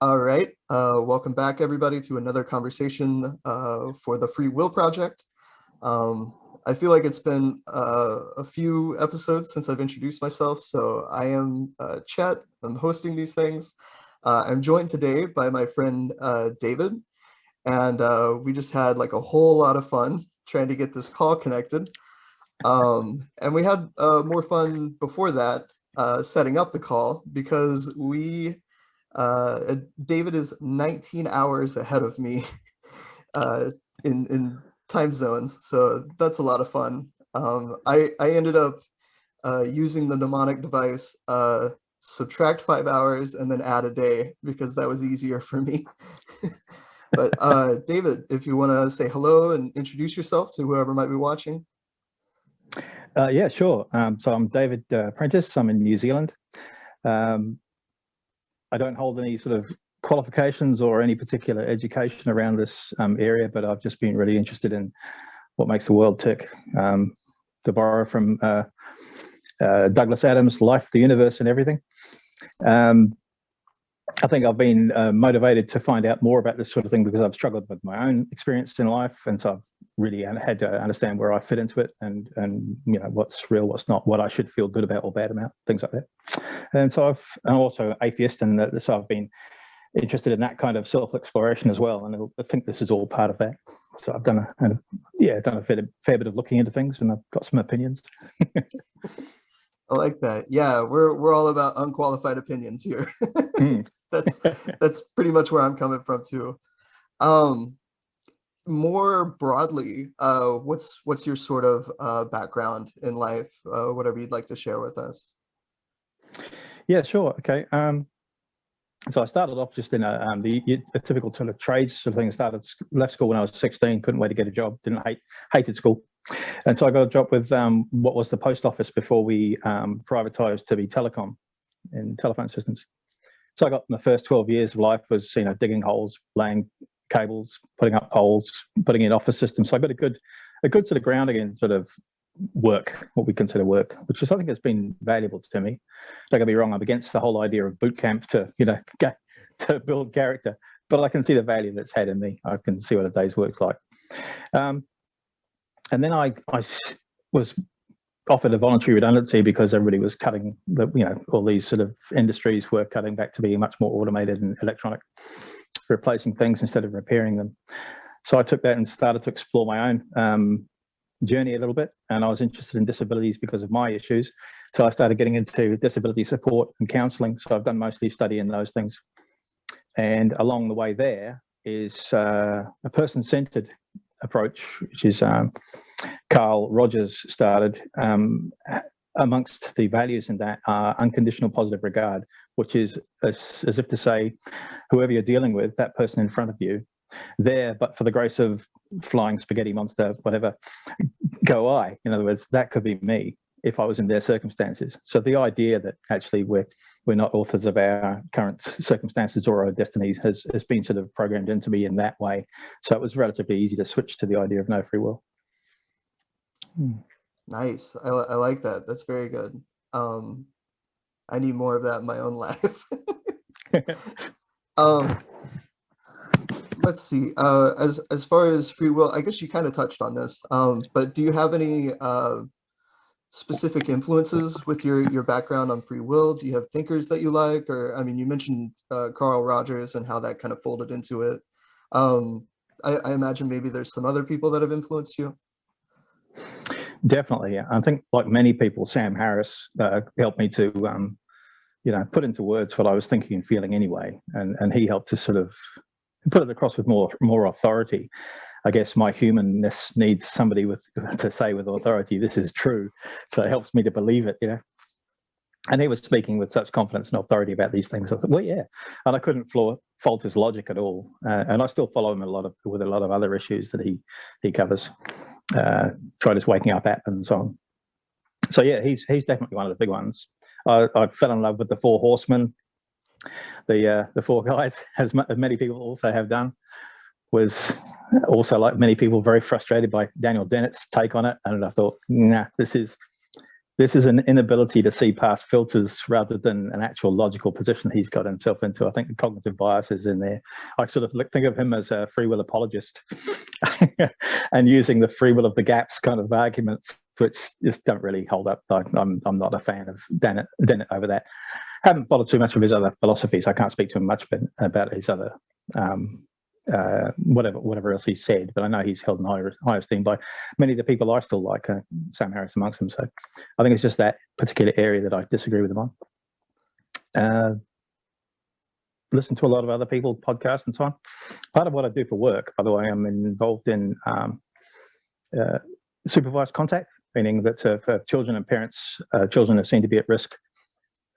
All right. Welcome back, everybody, to another conversation for the Free Will Project. Um, I feel like it's been a few episodes since I've introduced myself. So I am Chet. I'm hosting these things. I'm joined today by my friend David, and we just had like a whole lot of fun trying to get this call connected. And we had more fun before that setting up the call because David is 19 hours ahead of me uh, in time zones, so that's a lot of fun. I ended up using the mnemonic device, subtract 5 hours and then add a day because that was easier for me. But David, if you want to say hello and introduce yourself to whoever might be watching. Yeah, sure. So I'm David Prentice. I'm in New Zealand. I don't hold any sort of qualifications or any particular education around this area, but I've just been really interested in what makes the world tick. To borrow from Douglas Adams' Life, the Universe, and Everything. I think I've been motivated to find out more about this sort of thing because I've struggled with my own experience in life, and so I've really had to understand where I fit into it, and what's real, what's not, what I should feel good about or bad about, things like that. And so I'm also atheist, and so I've been interested in that kind of self-exploration as well, and I think this is all part of that. So I've done a fair bit of looking into things, and I've got some opinions. I like that. Yeah, we're all about unqualified opinions here. That's pretty much where I'm coming from too. More broadly, what's your sort of background in life? Whatever you'd like to share with us. Yeah, sure. Okay. So I started off just in a typical sort of trades sort of thing. Left school when I was 16, couldn't wait to get a job, hated school. And so I got a job with what was the post office before we privatized to be telecom and telephone systems. So I got my first 12 years of life was, digging holes, laying cables, putting up poles, putting in office systems. So I got a good sort of grounding in sort of work, what we consider work, which is something that's been valuable to me. Don't get me wrong, I'm against the whole idea of boot camp to build character, but I can see the value that's had in me. I can see what a day's work's like. And then I was offered a voluntary redundancy because everybody was cutting all these sort of industries were cutting back to being much more automated and electronic, replacing things instead of repairing them. So I took that and started to explore my own journey a little bit, and I was interested in disabilities because of my issues. So I started getting into disability support and counselling. So I've done mostly study in those things. And along the way there is a person-centered approach, which is Carl Rogers started. Amongst the values in that are unconditional positive regard, which is as if to say, whoever you're dealing with, that person in front of you, there, but for the grace of flying spaghetti monster, whatever, go I. In other words, that could be me if I was in their circumstances. So the idea that actually we're not authors of our current circumstances or our destinies has been sort of programmed into me in that way. So it was relatively easy to switch to the idea of no free will. Nice. I like that. That's very good. I need more of that in my own life. Let's see. As far as free will, I guess you kind of touched on this. But do you have any specific influences with your background on free will? Do you have thinkers that you like? Or, I mean, you mentioned Carl Rogers and how that kind of folded into it. I imagine maybe there's some other people that have influenced you. Definitely. I think, like many people, Sam Harris helped me to, put into words what I was thinking and feeling anyway. And he helped to sort of put it across with more authority. I guess my humanness needs somebody to say with authority, this is true. So it helps me to believe it, And he was speaking with such confidence and authority about these things. I thought, well, yeah. And I couldn't fault his logic at all. And I still follow him with a lot of other issues that he covers. Tried his Waking Up app and so on. So yeah, he's definitely one of the big ones. I fell in love with the Four Horsemen. The Four Guys, as many people also have done, was also, like many people, very frustrated by Daniel Dennett's take on it. And I thought, nah, this is This is an inability to see past filters rather than an actual logical position he's got himself into. I think the cognitive bias is in there. I sort of think of him as a free will apologist and using the free will of the gaps kind of arguments, which just don't really hold up. I'm not a fan of Dennett over that. Haven't followed too much of his other philosophies. I can't speak to him much about his other whatever else he said, but I know he's held in high esteem by many of the people I still like, Sam Harris amongst them. So I think it's just that particular area that I disagree with him on. Listen to a lot of other people podcasts and so on. Part of what I do for work, by the way, I'm involved in supervised contact, meaning that for children and parents, children are seen to be at risk.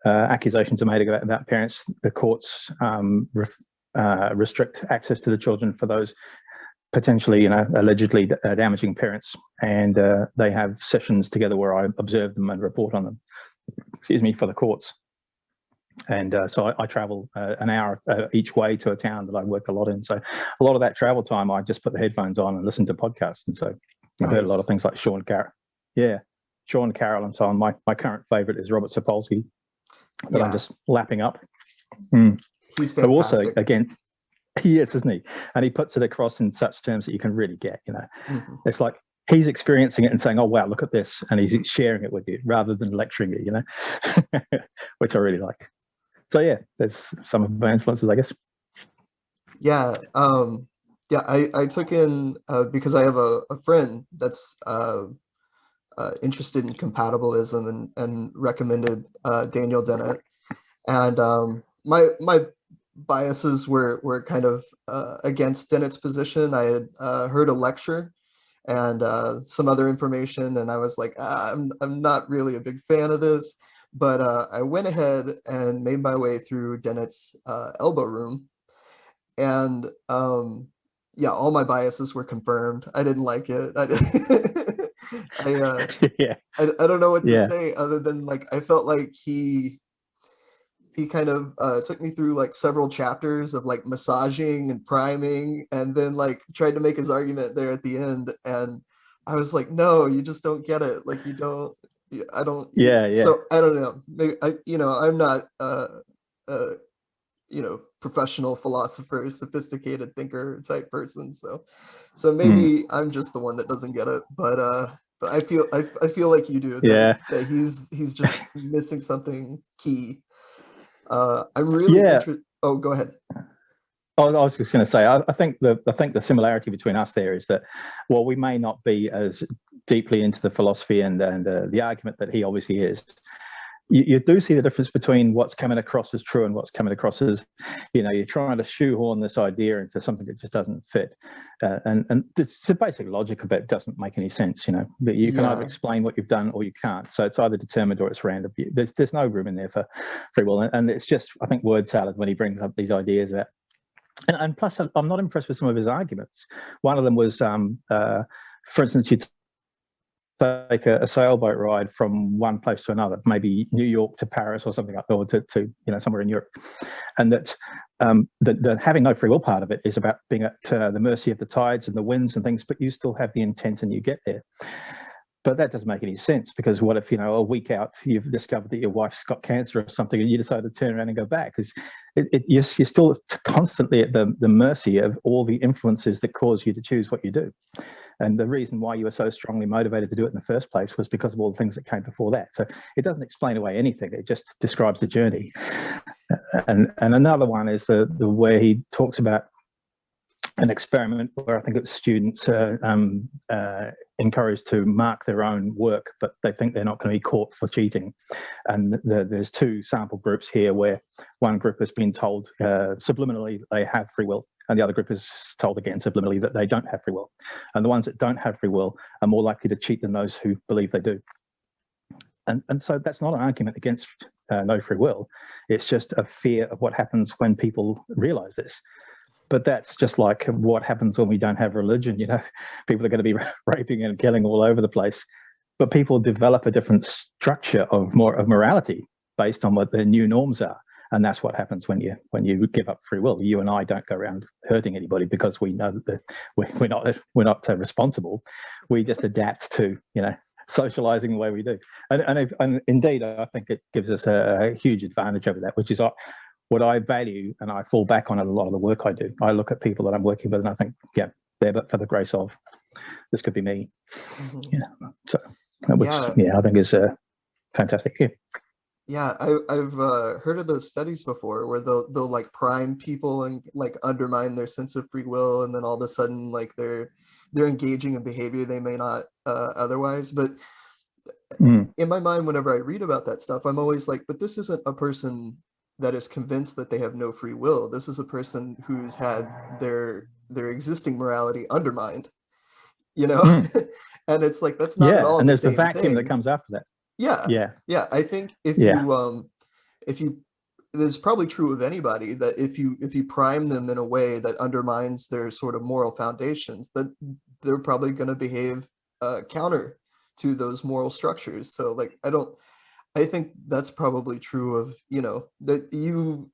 Accusations are made about parents. The courts restrict access to the children for those potentially, allegedly damaging parents, and they have sessions together where I observe them and report on them. For the courts. And so I travel an hour each way to a town that I work a lot in. So a lot of that travel time, I just put the headphones on and listen to podcasts. And so I've heard a lot of things like Sean Carroll. Yeah, Sean Carroll and so on. My current favorite is Robert Sapolsky. That I'm just lapping up. He's fantastic. But also, again, he is, isn't he? And he puts it across in such terms that you can really get, It's like he's experiencing it and saying, oh, wow, look at this. And he's sharing it with you rather than lecturing you, which I really like. So, yeah, there's some of my influences, I guess. Yeah. I took in, because I have a friend that's interested in compatibilism and recommended Daniel Dennett. And my biases were kind of against Dennett's position. I had heard a lecture and some other information, and I was like, I'm not really a big fan of this. But I went ahead and made my way through Dennett's elbow room, and all my biases were confirmed. I didn't like it. I don't know what to say other than like I felt like he kind of took me through like several chapters of like massaging and priming, and then like tried to make his argument there at the end, and I was like, no, you just don't get it. Like you don't. I don't. So I don't know. Maybe I'm not professional philosopher, sophisticated thinker type person. So maybe I'm just the one that doesn't get it. But I feel like you do. That he's just missing something key. I'm really interested. Oh, go ahead. I was just going to say, I think the similarity between us there is that, while we may not be as deeply into the philosophy and the argument that he obviously is, you do see the difference between what's coming across as true and what's coming across as, you're trying to shoehorn this idea into something that just doesn't fit. And the basic logic of it doesn't make any sense, but you can either explain what you've done or you can't. So it's either determined or it's random. There's no room in there for free will. And it's just, I think, word salad when he brings up these ideas about. And plus, I'm not impressed with some of his arguments. One of them was, for instance, you take a sailboat ride from one place to another, maybe New York to Paris or something like that, or to somewhere in Europe, and that the having no free will part of it is about being at the mercy of the tides and the winds and things, but you still have the intent and you get there. But that doesn't make any sense, because what if, a week out, you've discovered that your wife's got cancer or something and you decide to turn around and go back? Because you're still constantly at the mercy of all the influences that cause you to choose what you do. And the reason why you were so strongly motivated to do it in the first place was because of all the things that came before that. So it doesn't explain away anything. It just describes the journey. And another one is the where he talks about an experiment where I think it's students encouraged to mark their own work, but they think they're not going to be caught for cheating. And there's two sample groups here where one group has been told subliminally they have free will, and the other group is told again subliminally that they don't have free will. And the ones that don't have free will are more likely to cheat than those who believe they do. And so that's not an argument against no free will. It's just a fear of what happens when people realize this. But that's just like what happens when we don't have religion. People are going to be raping and killing all over the place, but people develop a different structure of morality based on what their new norms are. And that's what happens when you give up free will. You and I don't go around hurting anybody because we know that we're not responsible. We just adapt to socializing the way we do. And indeed, I think it gives us a huge advantage over that, which is what I value, and I fall back on a lot of the work I do. I look at people that I'm working with and I think, yeah, they're but for the grace of, this could be me. Mm-hmm. Yeah. So, which, I think is fantastic. Yeah. Yeah, I've heard of those studies before where they'll like prime people and like undermine their sense of free will, and then all of a sudden like they're engaging in behavior they may not otherwise. But in my mind, whenever I read about that stuff, I'm always like, but this isn't a person that is convinced that they have no free will. This is a person who's had their existing morality undermined, you know? And it's like, that's not at all and the there's the same vacuum thing. that comes after that. Yeah. I think if you this is probably true of anybody, that if you prime them in a way that undermines their sort of moral foundations, that they're probably going to behave counter to those moral structures. So like I think that's probably true of, you know, that you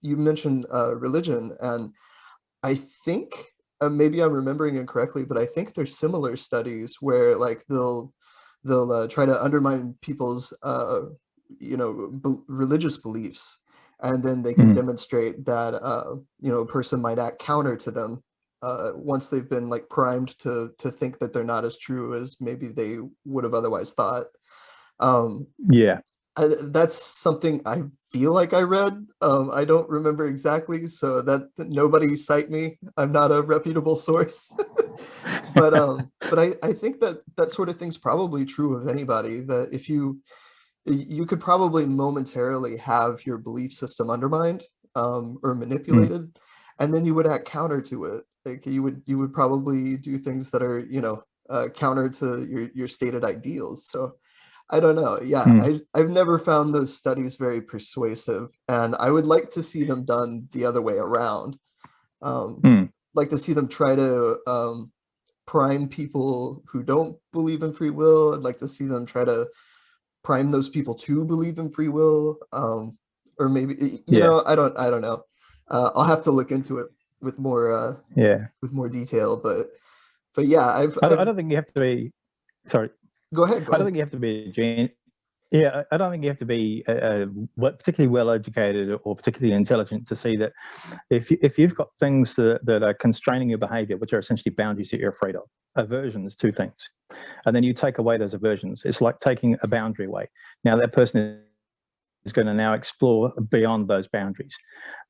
mentioned religion, and I think maybe I'm remembering incorrectly, but I think there's similar studies where like they'll try to undermine people's religious beliefs, and then they can demonstrate that a person might act counter to them once they've been like primed to think that they're not as true as maybe they would have otherwise thought. That's something I feel like I read. I don't remember exactly, so that nobody cite me. I'm not a reputable source. but I think that sort of thing's probably true of anybody, that if you could probably momentarily have your belief system undermined or manipulated, and then you would act counter to it. Like you would probably do things that are, counter to your stated ideals. So I don't know. Yeah, I've never found those studies very persuasive, and I would like to see them done the other way around. Like to see them try to prime people who don't believe in free will. I'd like to see them try to prime those people to believe in free will, or maybe I don't know. I'll have to look into it with more detail. But yeah, I don't think you have to be. Sorry. Go ahead. I don't think you have to be a genius. Yeah, I don't think you have to be particularly well educated or particularly intelligent to see that if you've got things that are constraining your behavior, which are essentially boundaries that you're afraid of, aversions to things, and then you take away those aversions, it's like taking a boundary away. Now that person is going to now explore beyond those boundaries.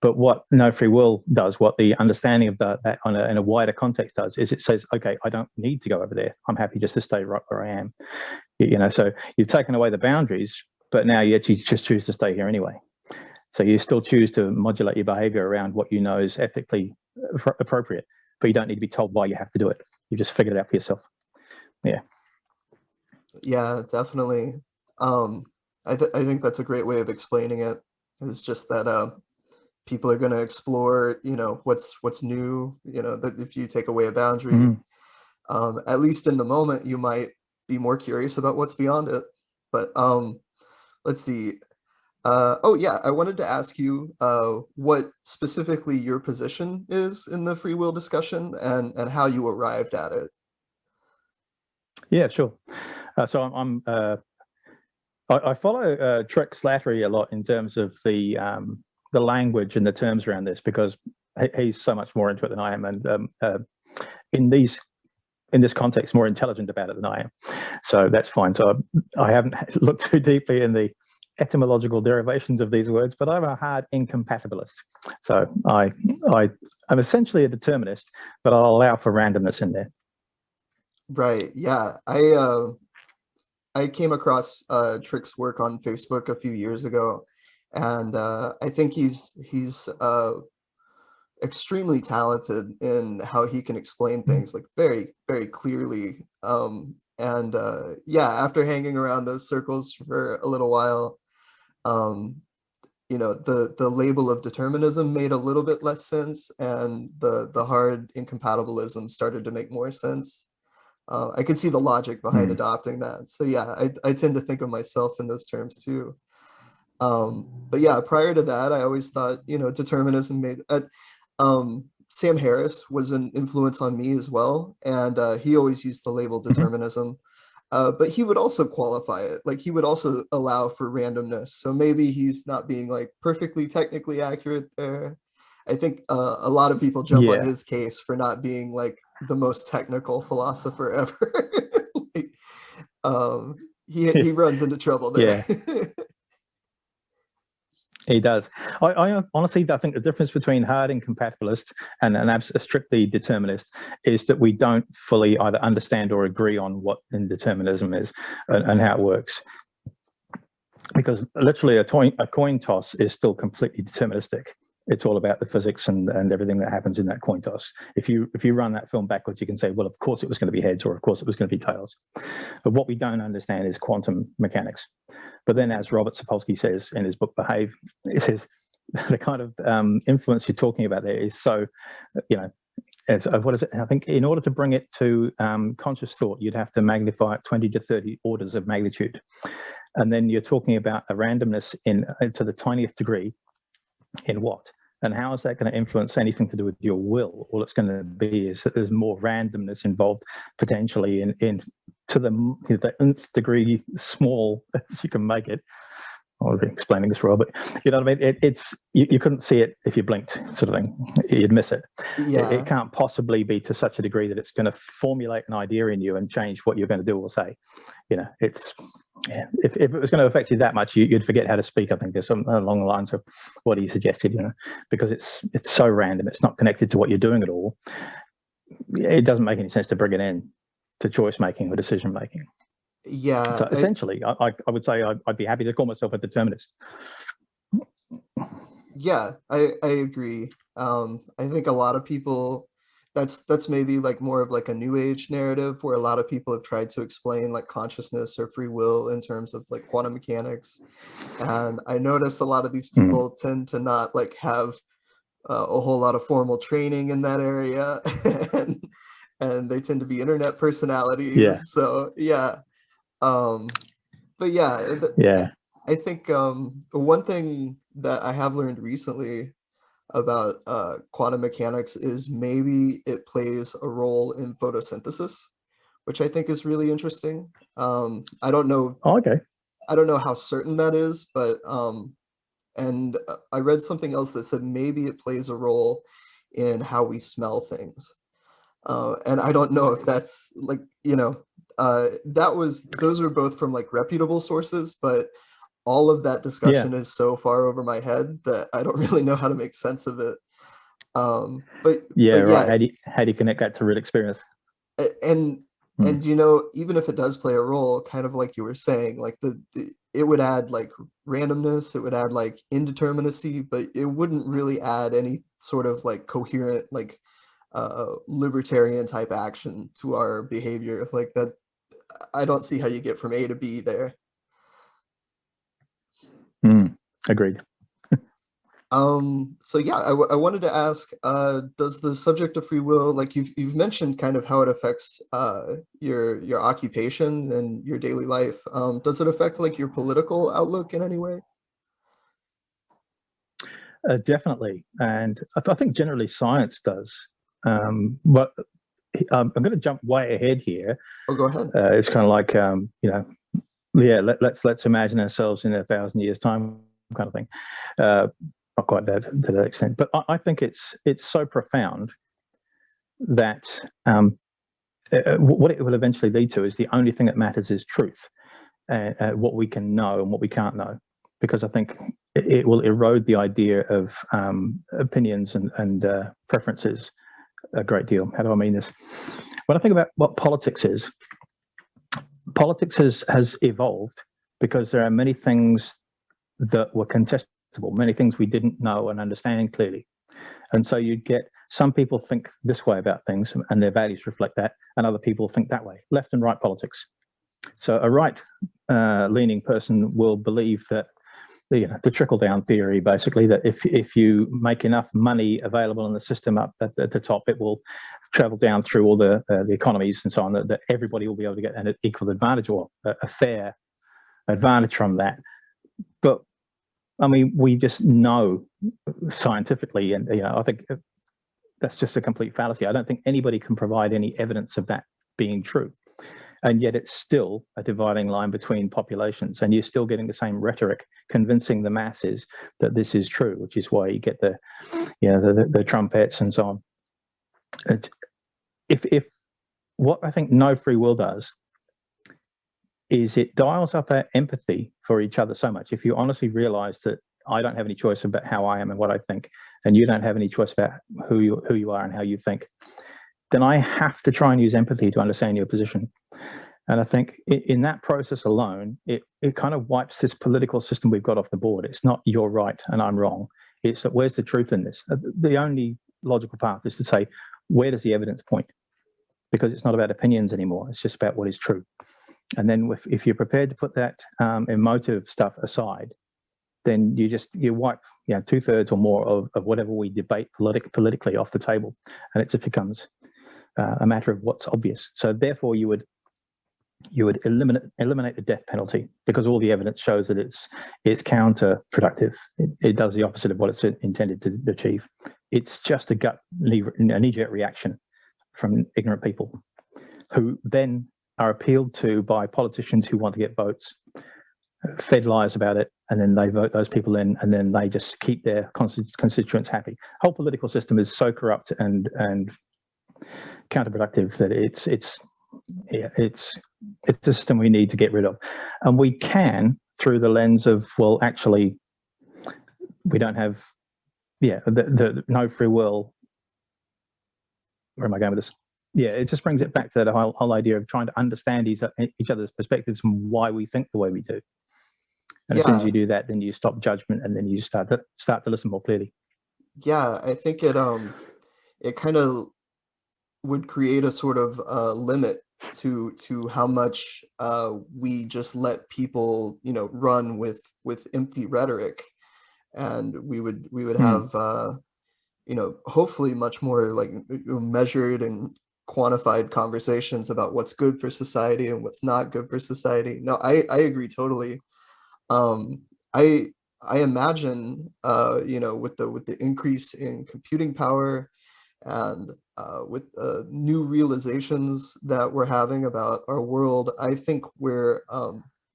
But what no free will does, what the understanding of that in a wider context does, is it says, okay, I don't need to go over there. I'm happy just to stay right where I am. So you've taken away the boundaries, but now you actually just choose to stay here anyway. So you still choose to modulate your behavior around what you know is ethically appropriate, but you don't need to be told why you have to do it. You just figured it out for yourself. Yeah, definitely. I think that's a great way of explaining it. It's just that people are going to explore, what's new. That if you take away a boundary, at least in the moment, you might be more curious about what's beyond it. But let's see. I wanted to ask you what specifically your position is in the free will discussion, and how you arrived at it. Yeah, sure. So I follow Trick Slattery a lot in terms of the language and the terms around this, because he's so much more into it than I am, and in this context, more intelligent about it than I am. So that's fine. So I haven't looked too deeply in the etymological derivations of these words, but I'm a hard incompatibilist. So I'm essentially a determinist, but I'll allow for randomness in there. Right. Yeah. I came across Trick's work on Facebook a few years ago, and I think he's extremely talented in how he can explain things like very, very clearly. After hanging around those circles for a little while, the label of determinism made a little bit less sense, and the hard incompatibilism started to make more sense. I could see the logic behind adopting that. So yeah, I tend to think of myself in those terms too. But yeah, prior to that, I always thought, determinism made Sam Harris was an influence on me as well. And he always used the label determinism. But he would also qualify it. Like he would also allow for randomness. So maybe he's not being like perfectly technically accurate there. I think a lot of people jump on Yeah. his case for not being like the most technical philosopher ever. Like, he runs into trouble there. Yeah. He does. I honestly, I think the difference between hard incompatibilist and a strictly determinist is that we don't fully either understand or agree on what indeterminism is and how it works. Because literally a coin toss is still completely deterministic. It's all about the physics and everything that happens in that coin toss. If you run that film backwards, you can say, well, of course it was going to be heads, or of course it was going to be tails. But what we don't understand is quantum mechanics. But then, as Robert Sapolsky says in his book Behave, he says the kind of influence you're talking about there is so, what is it? I think in order to bring it to conscious thought, you'd have to magnify it 20 to 30 orders of magnitude. And then you're talking about a randomness to the tiniest degree in what? And how is that going to influence anything to do with your will? All it's going to be is that there's more randomness involved potentially in to the nth degree small as you can make it. I'll be explaining this, Robert. You know what I mean? You couldn't see it if you blinked, sort of thing. You'd miss it. Yeah. It can't possibly be to such a degree that it's going to formulate an idea in you and change what you're going to do or say. If it was going to affect you that much, you'd forget how to speak. I think there's something along the lines of what he suggested. Because it's so random. It's not connected to what you're doing at all. It doesn't make any sense to bring it in to choice making or decision making. Yeah. So essentially, I would say I'd be happy to call myself a determinist. Yeah, I agree. I think a lot of people, that's maybe like more of like a new age narrative where a lot of people have tried to explain like consciousness or free will in terms of like quantum mechanics. And I notice a lot of these people tend to not like have a whole lot of formal training in that area, and they tend to be internet personalities. Yeah. So yeah. But yeah, Yeah. I think one thing that I have learned recently about quantum mechanics is maybe it plays a role in photosynthesis, which I think is really interesting. I don't know. Oh, okay. I don't know how certain that is, but and I read something else that said maybe it plays a role in how we smell things. And I don't know if that's like, those are both from like reputable sources, but all of that discussion is so far over my head that I don't really know how to make sense of it. But right. How do you connect that to real experience? And even if it does play a role, kind of like you were saying, like it would add like randomness, it would add like indeterminacy, but it wouldn't really add any sort of like coherent like libertarian type action to our behavior. Like that, I don't see how you get from A to B there. Agreed. So yeah, I wanted to ask, does the subject of free will, like you've mentioned kind of how it affects your occupation and your daily life, does it affect like your political outlook in any way? Definitely, and I think generally science does. But I'm going to jump way ahead here. Oh, go ahead. It's kind of like let's imagine ourselves in 1,000 years' time, kind of thing. Not quite to that extent, but I think it's so profound that what it will eventually lead to is the only thing that matters is truth, what we can know and what we can't know, because I think it will erode the idea of opinions and preferences a great deal. How do I mean this? When I think about what politics is, politics has evolved because there are many things that were contestable, many things we didn't know and understand clearly. And so you'd get some people think this way about things and their values reflect that, and other people think that way, left and right politics. So a right leaning person will believe that the trickle-down theory, basically, that if you make enough money available in the system up at the top, it will travel down through all the economies and so on, that everybody will be able to get an equal advantage or a fair advantage from that. But I mean, we just know scientifically, and I think that's just a complete fallacy. I don't think anybody can provide any evidence of that being true. And yet it's still a dividing line between populations, and you're still getting the same rhetoric convincing the masses that this is true, which is why you get the trumpets and so on. And if what I think no free will does is it dials up our empathy for each other so much. If you honestly realize that I don't have any choice about how I am and what I think, and you don't have any choice about who you are and how you think, then I have to try and use empathy to understand your position. And I think in that process alone, it kind of wipes this political system we've got off the board. It's not you're right and I'm wrong. It's that where's the truth in this? The only logical path is to say, where does the evidence point? Because it's not about opinions anymore. It's just about what is true. And then if you're prepared to put that emotive stuff aside, then you wipe 2/3 or more of whatever we debate politically off the table, and it just becomes a matter of what's obvious. So therefore, you would eliminate the death penalty, because all the evidence shows that it's counterproductive. It does the opposite of what it's intended to achieve. It's just a knee-jerk reaction from ignorant people, who then are appealed to by politicians who want to get votes, fed lies about it, and then they vote those people in, and then they just keep their constituents happy. The whole political system is so corrupt and counterproductive that it's a system we need to get rid of. And we can, through the lens of, well, actually, we don't have the no free will. Where am I going with this? Yeah, it just brings it back to that whole idea of trying to understand each other's perspectives and why we think the way we do. And as soon as you do that, then you stop judgment, and then you start to listen more clearly. Yeah, I think it kind of would create a sort of limit to how much we just let people run with empty rhetoric, and we would have hopefully much more like measured and quantified conversations about what's good for society and what's not good for society. No, I agree totally. I imagine with the increase in computing power and with new realizations that we're having about our world, I think we're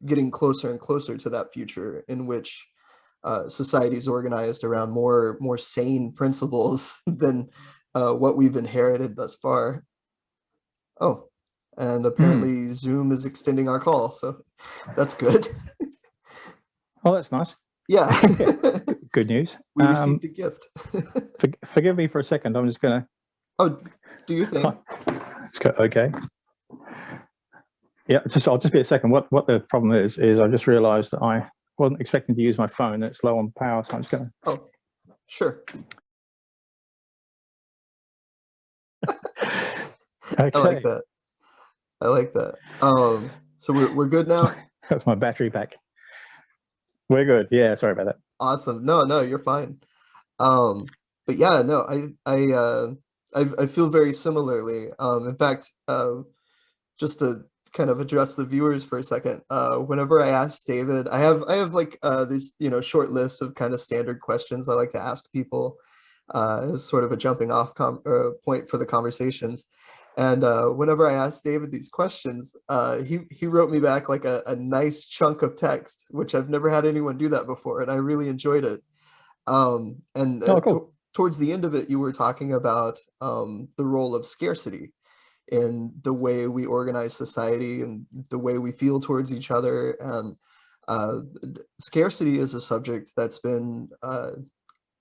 getting closer and closer to that future in which society is organized around more sane principles than what we've inherited thus far. Oh, and apparently Zoom is extending our call, so that's good. Oh, that's nice. Yeah. Good news. We received a gift. Forgive me for a second. I'm just going to... Oh, do your thing. Okay. Yeah, I'll just be a second. What the problem is I just realized that I wasn't expecting to use my phone. It's low on power, so I'm just going to... Oh, sure. Okay. I like that. So we're good now? That's my battery back. We're good. Yeah, sorry about that. Awesome. No, you're fine. But yeah, no, I feel very similarly. In fact, just to kind of address the viewers for a second, whenever I ask David, I have like this short list of kind of standard questions I like to ask people as sort of a jumping off point for the conversations. And whenever I asked David these questions, he wrote me back like a nice chunk of text, which I've never had anyone do that before, and I really enjoyed it. And cool. Towards the end of it, you were talking about the role of scarcity in the way we organize society and the way we feel towards each other. And scarcity is a subject that's been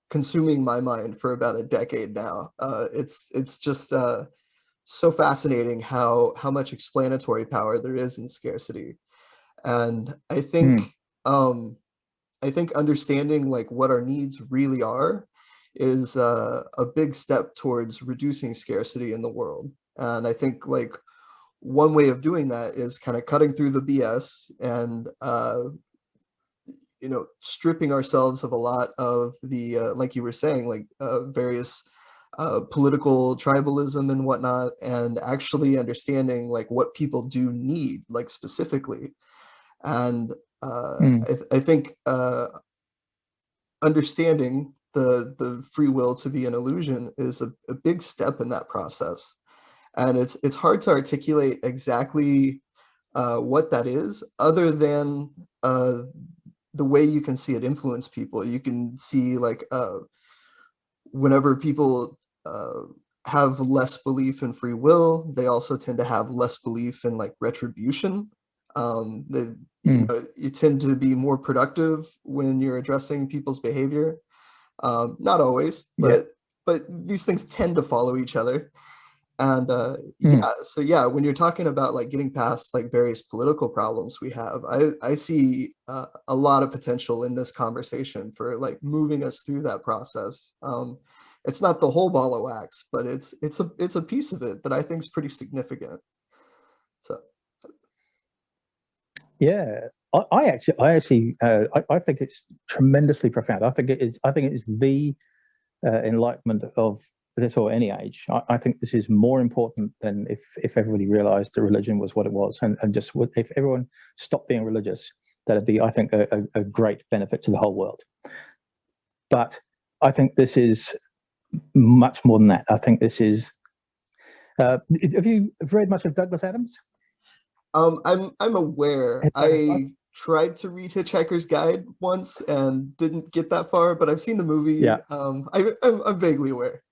consuming my mind for about a decade now. It's just so fascinating how much explanatory power there is in scarcity. And I think understanding like what our needs really are is a big step towards reducing scarcity in the world. And I think like one way of doing that is kind of cutting through the BS and stripping ourselves of a lot of the like you were saying, like various political tribalism and whatnot, and actually understanding like what people do need, like specifically. And I think understanding the free will to be an illusion is a big step in that process. And it's hard to articulate exactly what that is, other than the way you can see it influence people. You can see like whenever people have less belief in free will, they also tend to have less belief in like retribution. You tend to be more productive when you're addressing people's behavior. Not always, Yeah. but these things tend to follow each other. And Mm. so yeah, when you're talking about like getting past like various political problems we have, I see a lot of potential in this conversation for like moving us through that process. It's not the whole ball of wax, but it's a piece of it that I think is pretty significant. So Yeah. I think it's tremendously profound. I think it is the enlightenment of this or any age. I think this is more important than if everybody realized that religion was what it was, and just if everyone stopped being religious, that'd be, I think, a great benefit to the whole world. But I think this is much more than that. I think this is. Have you read much of Douglas Adams? I'm aware. I tried to read Hitchhiker's Guide once and didn't get that far, but I've seen the movie. Yeah. I'm vaguely aware.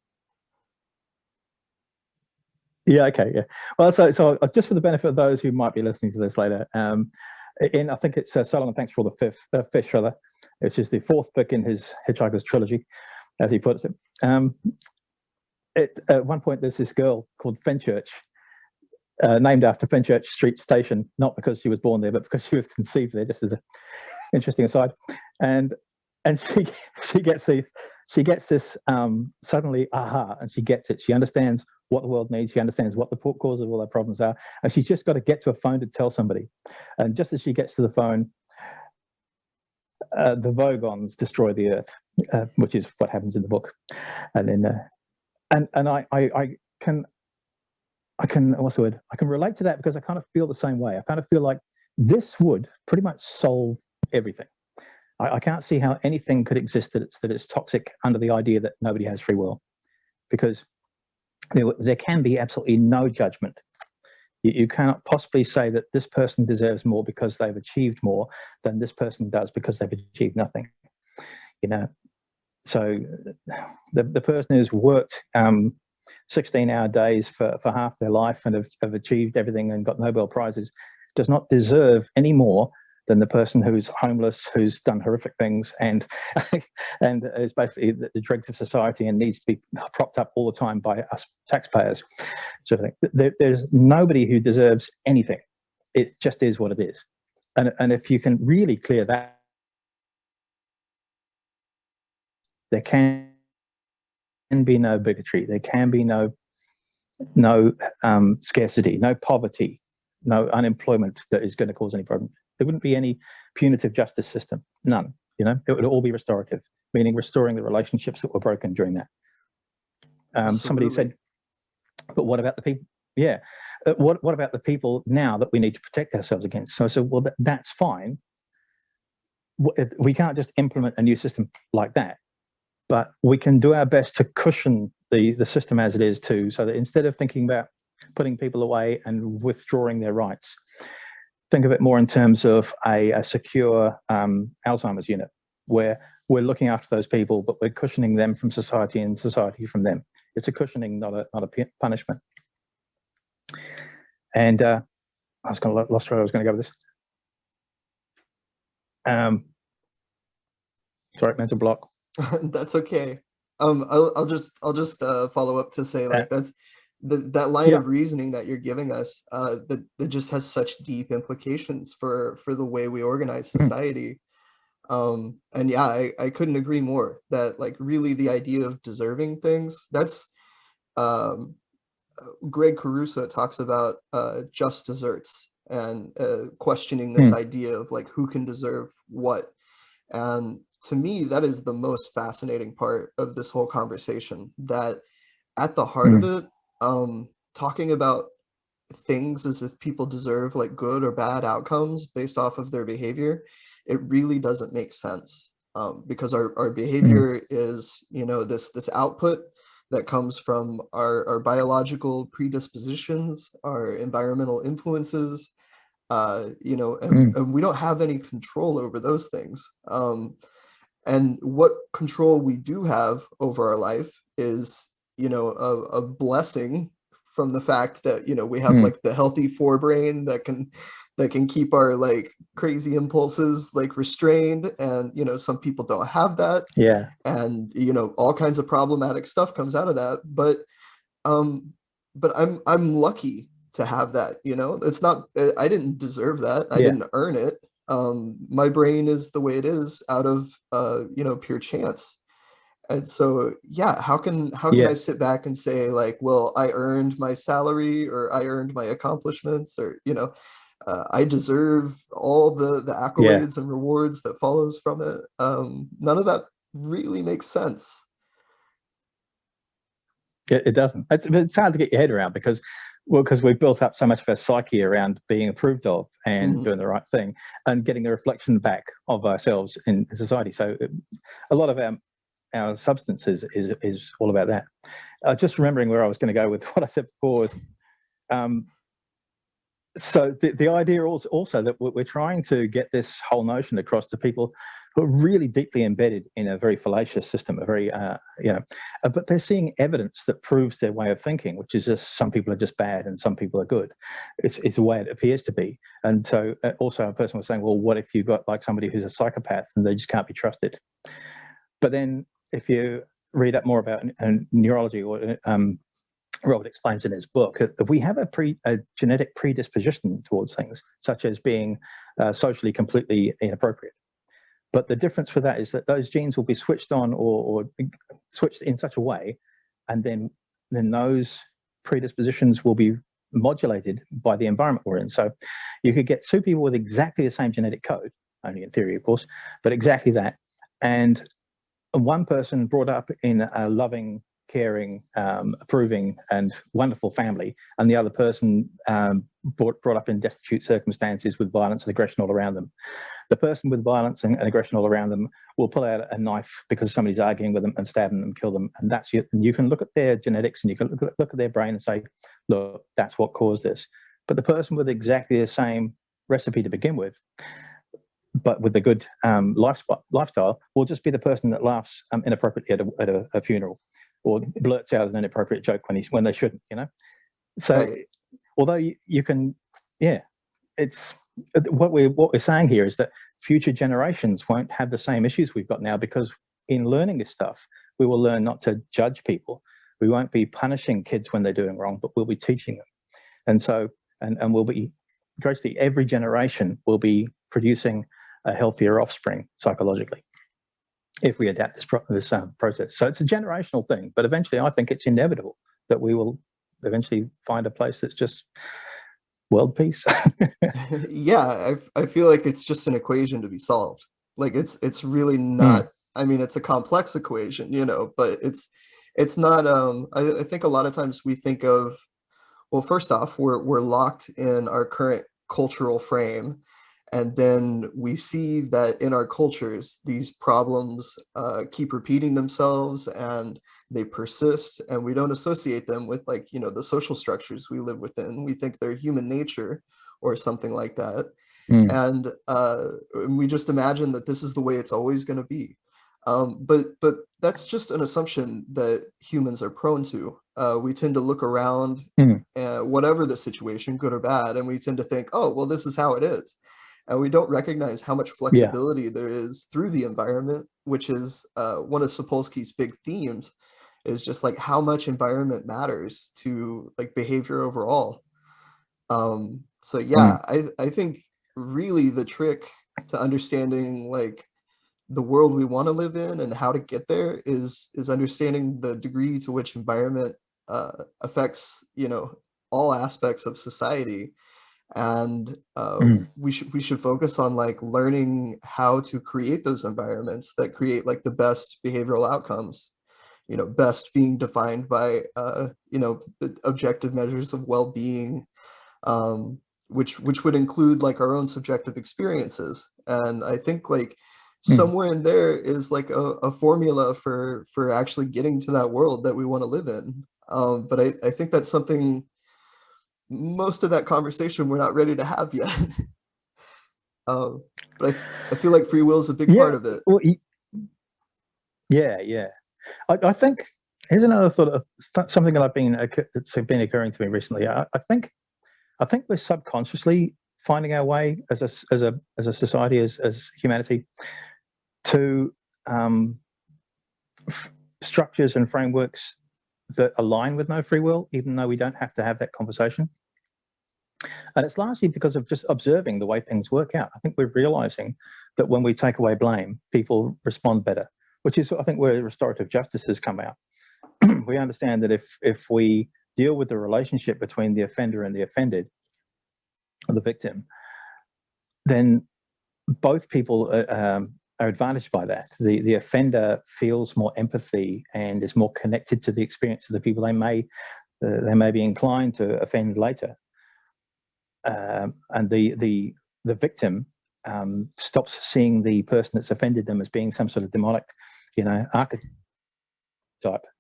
Yeah. Okay. Yeah. Well, so just for the benefit of those who might be listening to this later, I think it's Solomon Thanks for all the fish, rather, which is the fourth book in his Hitchhiker's trilogy, as he puts it. At one point, there's this girl called Fenchurch, named after Fenchurch Street Station, not because she was born there, but because she was conceived there. Just as an interesting aside, and she gets this suddenly aha, and she gets it. She understands what the world needs. She understands what the cause of all our problems are, and she's just got to get to a phone to tell somebody. And just as she gets to the phone, the Vogons destroy the Earth, which is what happens in the book. And then, and I can what's the word? I can relate to that because I kind of feel the same way. I kind of feel like this would pretty much solve everything. I can't see how anything could exist that it's toxic under the idea that nobody has free will, because there can be absolutely no judgment. You cannot possibly say that this person deserves more because they've achieved more than this person does because they've achieved nothing. So the person who's worked 16-hour days for half their life and have achieved everything and got Nobel Prizes does not deserve any more than the person who's homeless, who's done horrific things, and is basically the dregs of society and needs to be propped up all the time by us taxpayers. So there's nobody who deserves anything. It just is what it is. And if you can really clear that, there can be no bigotry. There can be no scarcity, no poverty, no unemployment that is going to cause any problem. There wouldn't be any punitive justice system, none. It would all be restorative, meaning restoring the relationships that were broken during that. Somebody said, but what about the people? Yeah, what about the people now that we need to protect ourselves against? So I said, well, that's fine. We can't just implement a new system like that, but we can do our best to cushion the system as it is too, so that instead of thinking about putting people away and withdrawing their rights, think of it more in terms of a secure Alzheimer's unit, where we're looking after those people, but we're cushioning them from society and society from them. It's a cushioning, not a punishment. And I was going to lost where I was going to go with this. Sorry, mental block. That's okay. I'll just follow up to say like that's that line of reasoning that you're giving us that just has such deep implications for the way we organize society. And yeah, I couldn't agree more that like really the idea of deserving things, that's Greg Caruso talks about just desserts and questioning this idea of like who can deserve what. And to me, that is the most fascinating part of this whole conversation, that at the heart of it, talking about things as if people deserve like good or bad outcomes based off of their behavior, it really doesn't make sense, because our behavior is, this output that comes from our biological predispositions, our environmental influences, you know, and we don't have any control over those things. And what control we do have over our life is, you know, a blessing from the fact that, you know, we have like the healthy forebrain that can keep our like crazy impulses like restrained. And, you know, some people don't have that. Yeah. And, you know, all kinds of problematic stuff comes out of that. But I'm lucky to have that, you know. It's not, I didn't deserve that. I didn't earn it. My brain is the way it is out of you know, pure chance. And so yeah, how can I sit back and say like, well, I earned my salary, or I earned my accomplishments, or, you know, I deserve all the accolades and rewards that follows from it. None of that really makes sense. It doesn't. It's hard to get your head around because we've built up so much of our psyche around being approved of and doing the right thing and getting a reflection back of ourselves in society. So a lot of our substance is all about that. Just remembering where I was going to go with what I said before is, so the idea also that we're trying to get this whole notion across to people who are really deeply embedded in a very fallacious system, a very, you know, but they're seeing evidence that proves their way of thinking, which is just some people are just bad and some people are good. It's the way it appears to be. And so also a person was saying, well, what if you've got like somebody who's a psychopath and they just can't be trusted? But then if you read up more about neurology, or Robert explains in his book, that we have a genetic predisposition towards things, such as being socially completely inappropriate. But the difference for that is that those genes will be switched on or switched in such a way, and then those predispositions will be modulated by the environment we're in. So you could get two people with exactly the same genetic code, only in theory, of course, but exactly that. And one person brought up in a loving, caring, approving and wonderful family, and the other person brought up in destitute circumstances with violence and aggression all around them. The person with violence and aggression all around them will pull out a knife because somebody's arguing with them and stab them and kill them. And that's it. And you can look at their genetics and you can look at their brain and say, look, that's what caused this. But the person with exactly the same recipe to begin with, but with a good lifestyle, will just be the person that laughs inappropriately at a funeral, or blurts out an inappropriate joke when they shouldn't, you know. So although you can, it's what we're saying here is that future generations won't have the same issues we've got now, because in learning this stuff, we will learn not to judge people. We won't be punishing kids when they're doing wrong, but we'll be teaching them. And so, and we'll be gradually, every generation will be producing a healthier offspring psychologically, if we adapt this process. So it's a generational thing, but eventually I think it's inevitable that we will eventually find a place that's just world peace. Yeah, I feel like it's just an equation to be solved. Like it's really not, I mean, it's a complex equation, you know, but it's not, I think a lot of times we think of, well, first off, we're locked in our current cultural frame. And then we see that in our cultures, these problems keep repeating themselves and they persist, and we don't associate them with, like, you know, the social structures we live within. We think they're human nature or something like that. And we just imagine that this is the way it's always going to be. But that's just an assumption that humans are prone to. We tend to look around, whatever the situation, good or bad, and we tend to think, oh, well, this is how it is. And we don't recognize how much flexibility there is through the environment, which is one of Sapolsky's big themes, is just like how much environment matters to like behavior overall. So yeah, I think really the trick to understanding like the world we want to live in and how to get there is understanding the degree to which environment affects, you know, all aspects of society. And we should focus on like learning how to create those environments that create like the best behavioral outcomes, you know, best being defined by you know, the objective measures of well-being, which would include like our own subjective experiences. And I think like somewhere in there is like a formula for actually getting to that world that we want to live in. But I think that's something most of that conversation we're not ready to have yet. But I feel like free will is a big part Yeah, of it. well, yeah. I think here's another thought of something that that's been occurring to me recently. I think we're subconsciously finding our way as a society, as humanity, to structures and frameworks that align with no free will, even though we don't have to have that conversation. And it's largely because of just observing the way things work out. I think we're realizing that when we take away blame, people respond better, which is, I think, where restorative justice has come out. We understand that if we deal with the relationship between the offender and the offended, or the victim, then both people are advantaged by that. The offender feels more empathy and is more connected to the experience of the people they may be inclined to offend later. And the victim stops seeing the person that's offended them as being some sort of demonic, archetype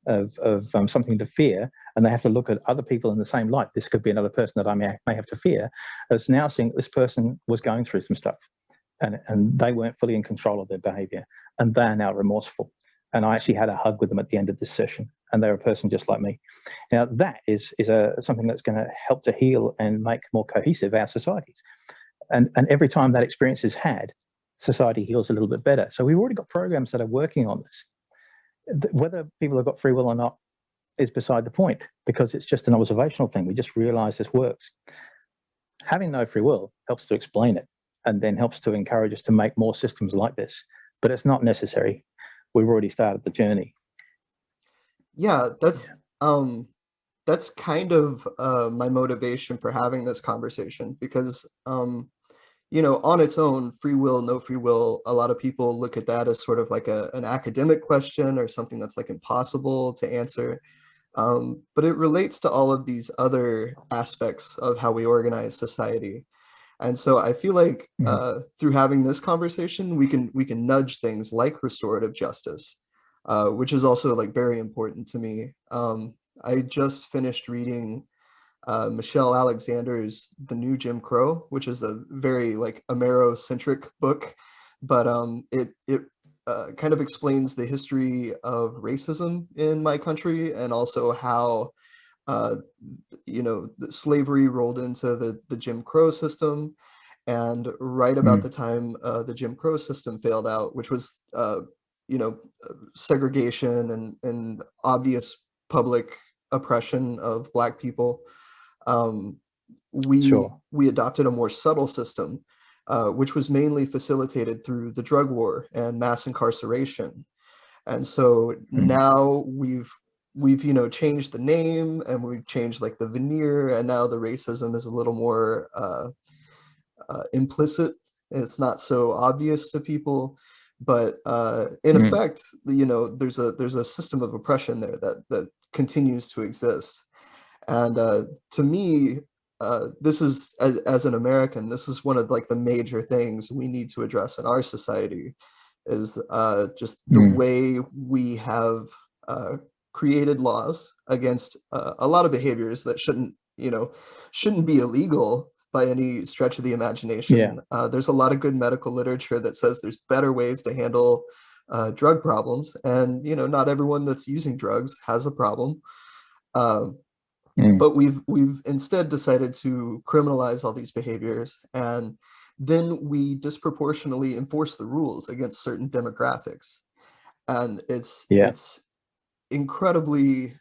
of something to fear, and they have to look at other people in the same light. This could be another person that I may have to fear, as now seeing this person was going through some stuff, and they weren't fully in control of their behavior, and they are now remorseful. And I actually had a hug with them at the end of this session, and they're a person just like me. Now that is something that's going to help to heal and make more cohesive our societies. And every time that experience is had, society heals a little bit better. So we've already got programs that are working on this. Whether people have got free will or not is beside the point, because it's just an observational thing. We just realize this works. Having no free will helps to explain it, and then helps to encourage us to make more systems like this. But it's not necessary. We've already started the journey. Yeah, that's kind of my motivation for having this conversation, because on its own, free will, no free will, a lot of people look at that as sort of like an academic question, or something that's like impossible to answer. But it relates to all of these other aspects of how we organize society. And so I feel like through having this conversation, we can nudge things like restorative justice, which is also like very important to me. I just finished reading Michelle Alexander's The New Jim Crow, which is a very like Amero-centric book, but it kind of explains the history of racism in my country, and also how slavery rolled into the Jim Crow system. And right about the time the Jim Crow system failed out, which was segregation and obvious public oppression of Black people, we Sure. we adopted a more subtle system, which was mainly facilitated through the drug war and mass incarceration. And so now we've changed the name, and we've changed like the veneer, and now the racism is a little more implicit. It's not so obvious to people, but in effect, there's a system of oppression there that continues to exist. And to me, this is, as an American, this is one of like the major things we need to address in our society, is just the way we have created laws against a lot of behaviors that shouldn't be illegal by any stretch of the imagination. There's a lot of good medical literature that says there's better ways to handle drug problems, and not everyone that's using drugs has a problem. But we've instead decided to criminalize all these behaviors, and then we disproportionately enforce the rules against certain demographics. And it's incredibly,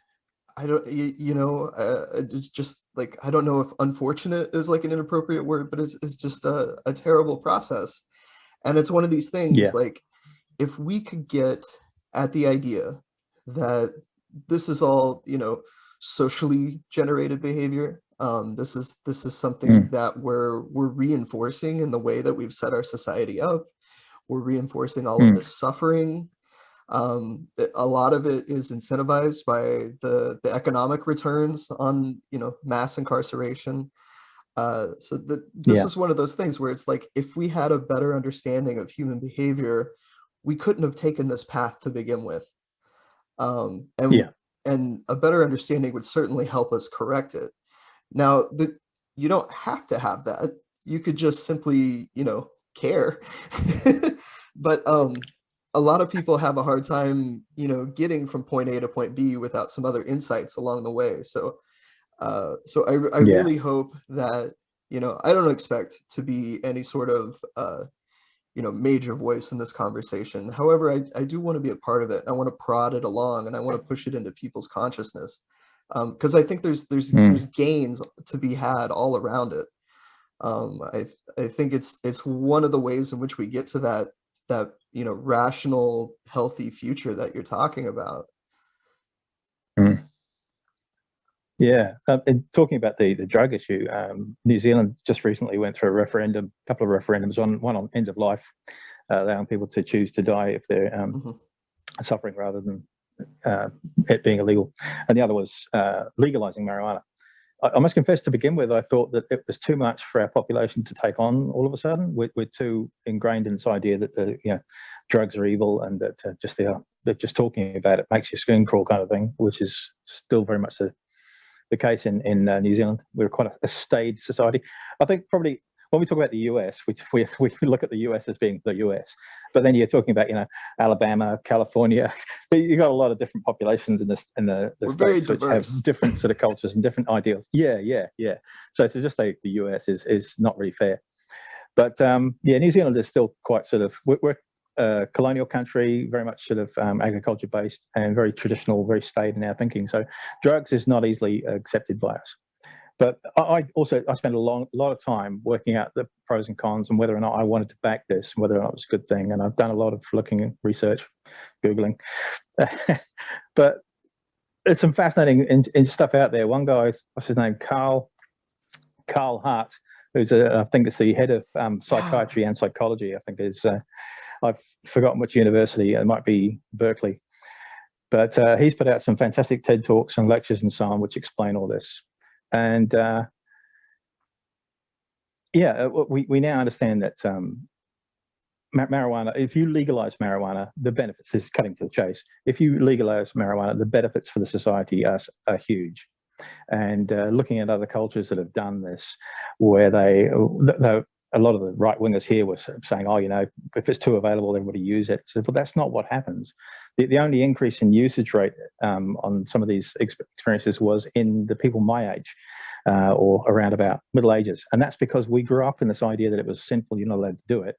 I don't, it's just like, I don't know if unfortunate is like an inappropriate word, but it's just a terrible process. And it's one of these things, like, if we could get at the idea that this is all, socially generated behavior, this is something that we're reinforcing in the way that we've set our society up. We're reinforcing all of this suffering. A lot of it is incentivized by the economic returns on mass incarceration. This is one of those things where it's like, if we had a better understanding of human behavior, we couldn't have taken this path to begin with. And a better understanding would certainly help us correct it. Now, you don't have to have that. You could just simply, care. But a lot of people have a hard time, getting from point A to point B without some other insights along the way. So I Yeah. really hope that, I don't expect to be any sort of, major voice in this conversation. However, I do want to be a part of it. I want to prod it along, and I want to push it into people's consciousness, because I think there's gains to be had all around it. I think it's one of the ways in which we get to that rational, healthy future that you're talking about. Mm. Yeah, and talking about the drug issue, New Zealand just recently went through a referendum, a couple of referendums, one on end of life, allowing people to choose to die if they're suffering rather than it being illegal, and the other was legalizing marijuana. I must confess, to begin with, I thought that it was too much for our population to take on all of a sudden. We're too ingrained in this idea that drugs are evil, and that that just talking about it makes your skin crawl, kind of thing, which is still very much the case in New Zealand. We're quite a staid society. I think probably when we talk about the US, we look at the US as being the US, but then you're talking about Alabama, California. You got a lot of different populations in the states which have different sort of cultures and different ideals. Yeah. So to just say the US is not really fair. But New Zealand is still quite sort of we're colonial country, very much sort of agriculture based and very traditional, very staid in our thinking. So drugs is not easily accepted by us. But I spent a lot of time working out the pros and cons and whether or not I wanted to back this, whether or not it was a good thing. And I've done a lot of looking at research, Googling. But there's some fascinating stuff out there. One guy, what's his name? Carl Hart, who's I think it's the head of psychiatry and psychology. I think is I've forgotten which university. It might be Berkeley, but he's put out some fantastic TED Talks and lectures and so on, which explain all this. And we now understand that marijuana, if you legalize marijuana, the benefits, this is cutting to the chase, if you legalize marijuana, the benefits for the society are huge. And looking at other cultures that have done this, where a lot of the right wingers here were saying, if it's too available, everybody use it. So, but that's not what happens. The only increase in usage rate on some of these experiences was in the people my age or around about middle ages. And that's because we grew up in this idea that it was sinful, you're not allowed to do it,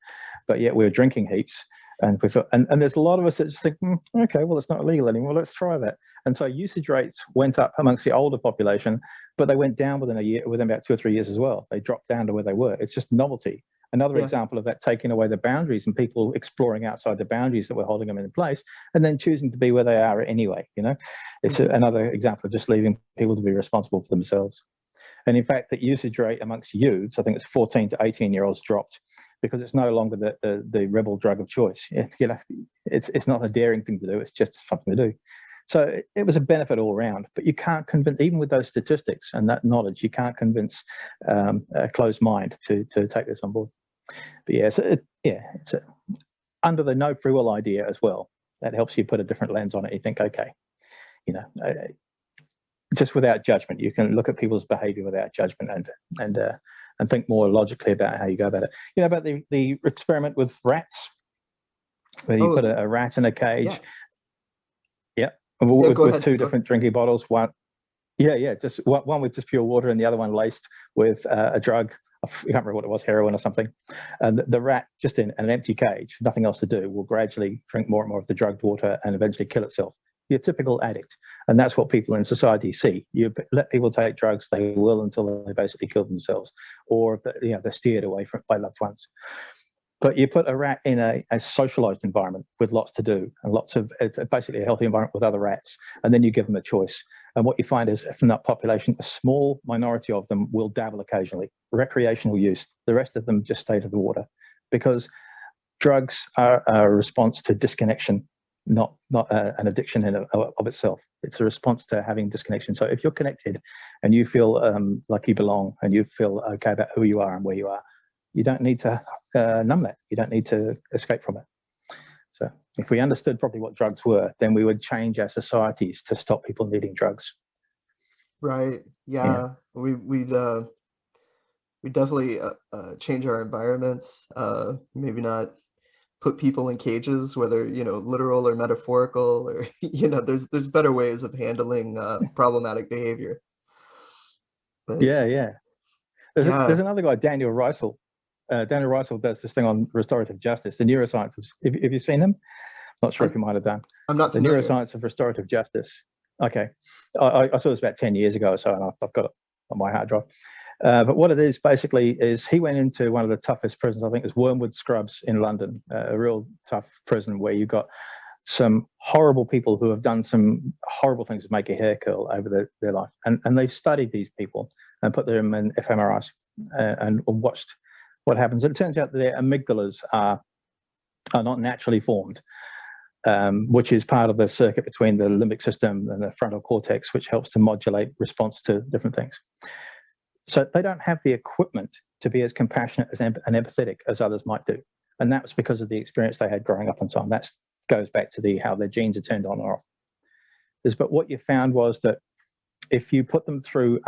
but yet we were drinking heaps. And we thought, and there's a lot of us that just think, okay, well, it's not illegal anymore. Let's try that. And so usage rates went up amongst the older population, but they went down within about 2 or 3 years as well. They dropped down to where they were. It's just novelty. Another example of that, taking away the boundaries and people exploring outside the boundaries that were holding them in place, and then choosing to be where they are anyway. It's another example of just leaving people to be responsible for themselves. And in fact, the usage rate amongst youths, I think it's 14 to 18-year-olds, dropped because it's no longer the rebel drug of choice. It's not a daring thing to do. It's just something to do. So it was a benefit all around. But you can't convince, even with those statistics and that knowledge, you can't convince a closed mind to take this on board. But it's under the no free will idea as well. That helps you put a different lens on it. You think, okay, just without judgment, you can look at people's behavior without judgment and think more logically about how you go about it. About the experiment with rats, where you put a rat in a cage. With two different drinking bottles. Just one with just pure water and the other one laced with a drug. I can't remember what it was, heroin or something. And the rat, just in an empty cage, nothing else to do, will gradually drink more and more of the drugged water and eventually kill itself. Your typical addict. And that's what people in society see. You let people take drugs, they will until they basically kill themselves, or they're steered away by loved ones. But you put a rat in a socialized environment with lots to do and it's basically a healthy environment with other rats, and then you give them a choice. And what you find is from that population, a small minority of them will dabble occasionally, recreational use. The rest of them just stay to the water, because drugs are a response to disconnection, not an addiction of itself. It's a response to having disconnection. So if you're connected and you feel like you belong and you feel okay about who you are and where you are, you don't need to numb that. You don't need to escape from it. So if we understood properly what drugs were, then we would change our societies to stop people needing drugs. Right. Yeah, Yeah. We definitely change our environments. Maybe not put people in cages, whether, literal or metaphorical, or, there's better ways of handling problematic behavior. But yeah. There's yeah, another guy, Daniel Reisel. Daniel Reisel does this thing on restorative justice, the neuroscience. Have you seen him? Not sure if I'm you might have done. I'm not The familiar. neuroscience of restorative justice. Okay. I saw this about 10 years ago or so, and I've got it on my hard drive. But what it is basically is he went into one of the toughest prisons, I think it was Wormwood Scrubs in London, a real tough prison where you've got some horrible people who have done some horrible things to make your hair curl over their life. And they've studied these people and put them in fMRIs and watched what happens. And it turns out that their amygdalas are not naturally formed, which is part of the circuit between the limbic system and the frontal cortex, which helps to modulate response to different things. So they don't have the equipment to be as compassionate and empathetic as others might do. And that was because of the experience they had growing up and so on. That goes back to how their genes are turned on or off. But what you found was that if you put them through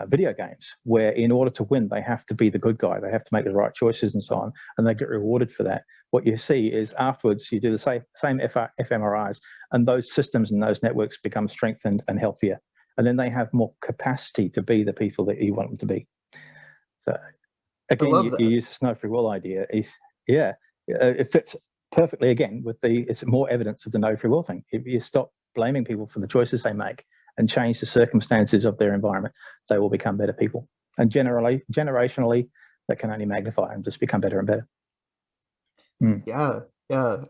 video games, where in order to win, they have to be the good guy, they have to make the right choices and so on, and they get rewarded for that. What you see is afterwards, you do the same fMRIs, and those systems and those networks become strengthened and healthier. And then they have more capacity to be the people that you want them to be. So I again, love you that. use the snow free will idea. Yeah, it fits perfectly again with it's more evidence of the no free will thing. If you stop blaming people for the choices they make and change the circumstances of their environment, they will become better people. And generationally, that can only magnify and just become better and better. Mm. Yeah, yeah.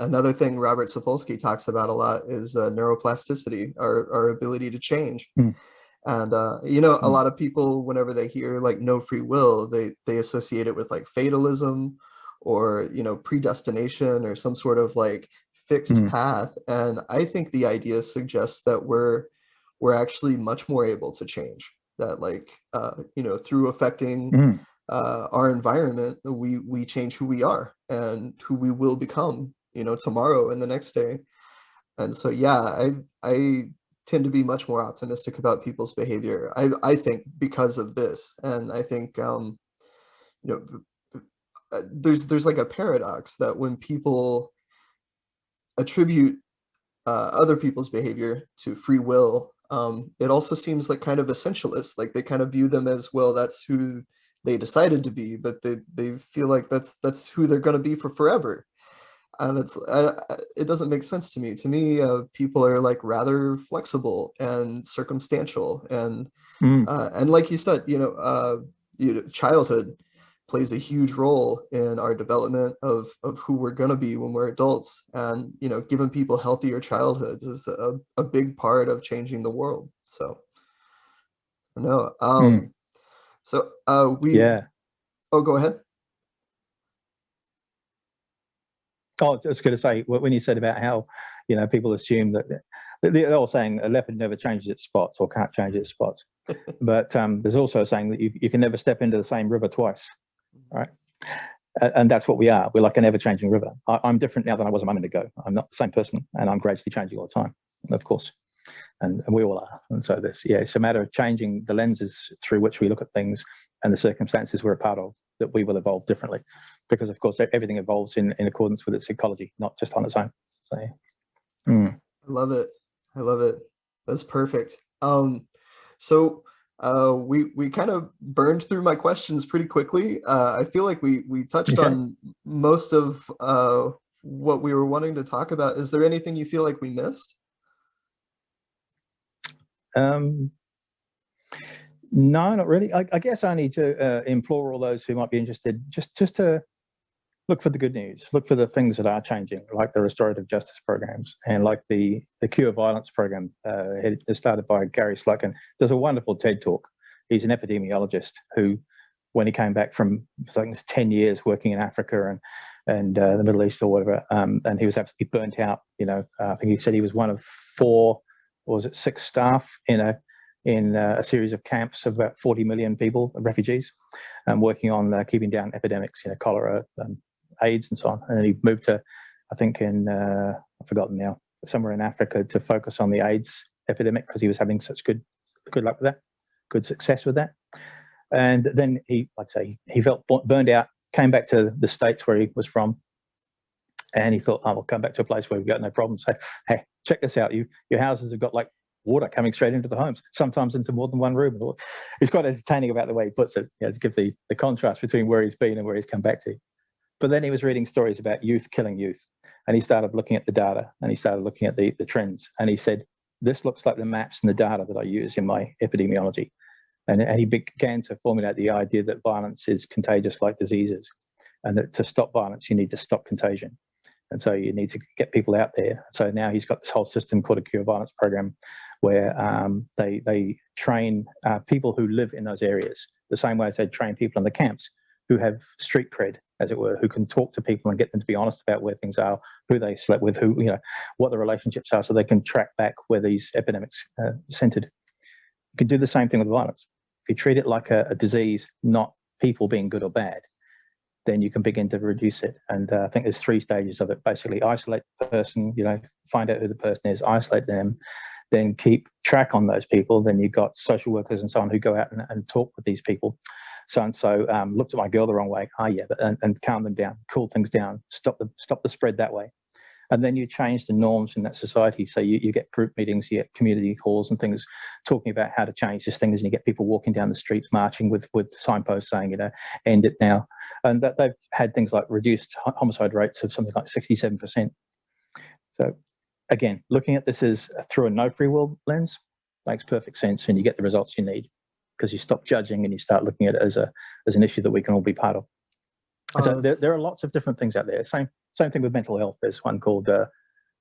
Another thing Robert Sapolsky talks about a lot is neuroplasticity, our ability to change. Mm. And a Mm. lot of people, whenever they hear like no free will, they associate it with like fatalism or predestination or some sort of like fixed Mm. path. And I think the idea suggests that we're actually much more able to change. That like through affecting Mm. our environment, we change who we are and who we will become, tomorrow and the next day. And so, yeah, I tend to be much more optimistic about people's behavior. I think because of this, and I think you know, there's like a paradox that when people attribute other people's behavior to free will, it also seems like kind of essentialist. Like they kind of view them as, well, that's who they decided to be, but they feel like that's who they're going to be for forever. And it doesn't make sense to me. To me, people are like rather flexible and circumstantial, Mm. and like you said, childhood plays a huge role in our development of who we're going to be when we're adults. And giving people healthier childhoods is a big part of changing the world. So no, Mm. so we Yeah. oh, go ahead. Oh, I was going to say when you said about how people assume that they're all saying a leopard never changes its spots or can't change its spots, but there's also a saying that you can never step into the same river twice, right? And that's what we are. We're like an ever-changing river. I'm different now than I was a moment ago. I'm not the same person, and I'm gradually changing all the time, of course. And we all are. And so it's a matter of changing the lenses through which we look at things and the circumstances we're a part of, that we will evolve differently. Because of course everything evolves in accordance with its ecology, not just on its own. So I love it. I love it. That's perfect. So we kind of burned through my questions pretty quickly. I feel like we touched okay. on most of what we were wanting to talk about. Is there anything you feel like we missed? Um, no, not really. I guess I need to implore all those who might be interested just to look for the good news, look for the things that are changing, like the restorative justice programs and like the cure violence program started by Gary Slutkin. There's a wonderful TED talk. He's an epidemiologist who, when he came back from I think it was 10 years working in Africa and the Middle East or whatever, and he was absolutely burnt out. I think he said he was one of 4 or was it 6 staff in a series of camps of about 40 million people, refugees, working on keeping down epidemics, cholera, AIDS and so on. And he moved to, I think I've forgotten now, somewhere in Africa to focus on the AIDS epidemic because he was having such good luck with that, good success with that. And then he felt burned out, came back to the States where he was from, and he thought, oh, we'll come back to a place where we've got no problems. So, hey, check this out. Your houses have got like water coming straight into the homes, sometimes into more than one room. He's quite entertaining about the way he puts it, to give the contrast between where he's been and where he's come back to. But then he was reading stories about youth killing youth, and he started looking at the data, and he started looking at the trends, and he said, this looks like the maps and the data that I use in my epidemiology. And he began to formulate the idea that violence is contagious like diseases, and that to stop violence, you need to stop contagion. And so you need to get people out there. So now he's got this whole system called a Cure Violence program, where they train people who live in those areas the same way as they train people in the camps who have street cred, as it were, who can talk to people and get them to be honest about where things are, who they slept with, what the relationships are, so they can track back where these epidemics centered. You can do the same thing with violence. If you treat it like a disease, not people being good or bad, then you can begin to reduce it. And I think there's 3 stages of it. Basically, isolate the person, find out who the person is, isolate them, then keep track on those people. Then you've got social workers and so on who go out and talk with these people. So-and-so looked at my girl the wrong way. And calm them down, cool things down, stop the spread that way. And then you change the norms in that society. So you get group meetings, you get community halls and things talking about how to change these things, and you get people walking down the streets, marching with signposts saying, end it now. And that they've had things like reduced homicide rates of something like 67%. So again, looking at this as through a no free will lens makes perfect sense, and you get the results you need because you stop judging and you start looking at it as an issue that we can all be part of. So there are lots of different things out there. Same thing with mental health. There's one called,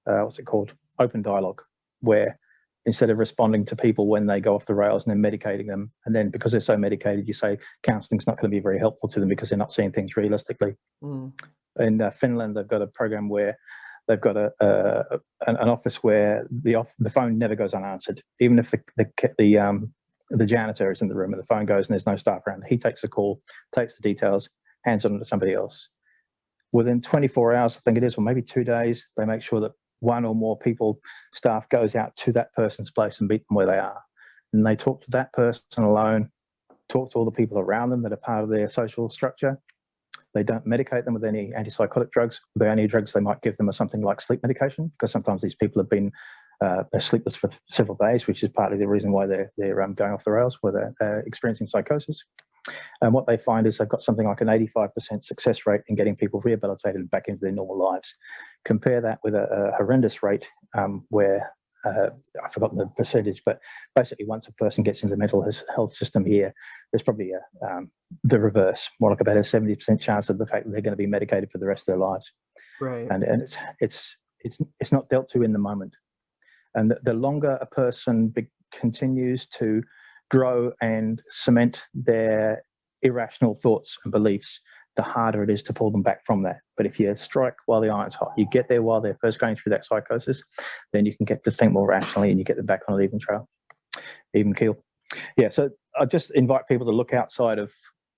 what's it called? Open dialogue, where instead of responding to people when they go off the rails and then medicating them, and then because they're so medicated, you say counseling's not going to be very helpful to them because they're not seeing things realistically. In Finland, they've got a program where they've got an office where the phone never goes unanswered, even if the janitor is in the room and the phone goes and there's no staff around. He takes the call, takes the details, hands it on to somebody else. Within 24 hours, I think it is, or maybe 2 days, they make sure that one or more staff goes out to that person's place and meet them where they are. And they talk to that person alone, talk to all the people around them that are part of their social structure. They don't medicate them with any antipsychotic drugs. The only drugs they might give them are something like sleep medication, because sometimes these people have been sleepless for several days, which is partly the reason why they're going off the rails, where they're experiencing psychosis. And what they find is they've got something like an 85% success rate in getting people rehabilitated back into their normal lives. Compare that with a horrendous rate where, I've forgotten the percentage, but basically once a person gets into the mental health system here, there's probably the reverse, more like about a 70% chance of the fact that they're going to be medicated for the rest of their lives. Right. And it's not dealt to in the moment. And the longer a person continues to grow and cement their irrational thoughts and beliefs, the harder it is to pull them back from that. But if you strike while the iron's hot, you get there while they're first going through that psychosis, then you can get to think more rationally and you get them back on an even keel. Yeah, so I just invite people to look outside of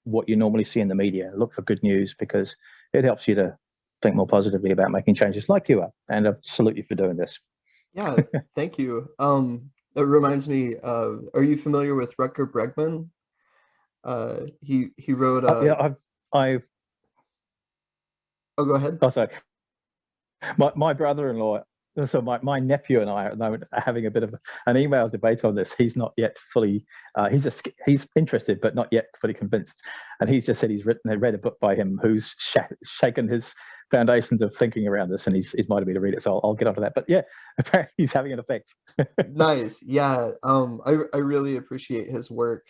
what you normally see in the media. Look for good news, because it helps you to think more positively about making changes like you are. And I salute you for doing this. Yeah, thank you. It reminds me, are you familiar with Rutger Bregman? He wrote I've oh, go ahead. Oh, sorry. My brother-in-law, so my nephew and I at the moment are having a bit of an email debate on this. He's not yet fully, he's interested, but not yet fully convinced. And he's just said they read a book by him who's shaken his foundations of thinking around this, and he's invited me to read it. So I'll get onto that. But yeah, apparently he's having an effect. Nice. Yeah. I really appreciate his work.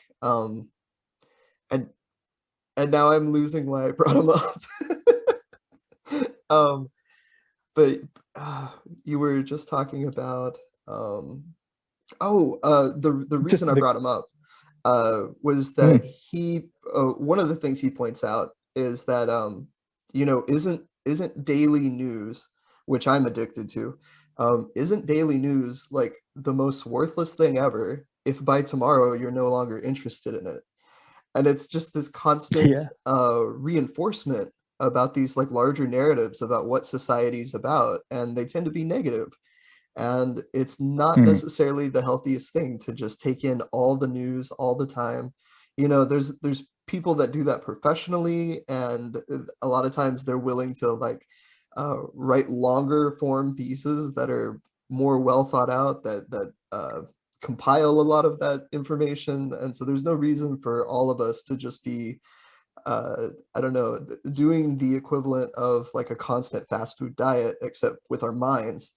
And now I'm losing why I brought him up. But you were just talking about the reason I brought him up was that he one of the things he points out is that isn't daily news, which I'm addicted to, isn't daily news like the most worthless thing ever if by tomorrow you're no longer interested in it? And it's just this constant reinforcement about these like larger narratives about what society's about, and they tend to be negative. And it's not necessarily the healthiest thing to just take in all the news all the time. You know, there's people that do that professionally, and a lot of times they're willing to like write longer form pieces that are more well thought out, that compile a lot of that information. And so there's no reason for all of us to just be I don't know, doing the equivalent of like a constant fast food diet, except with our minds,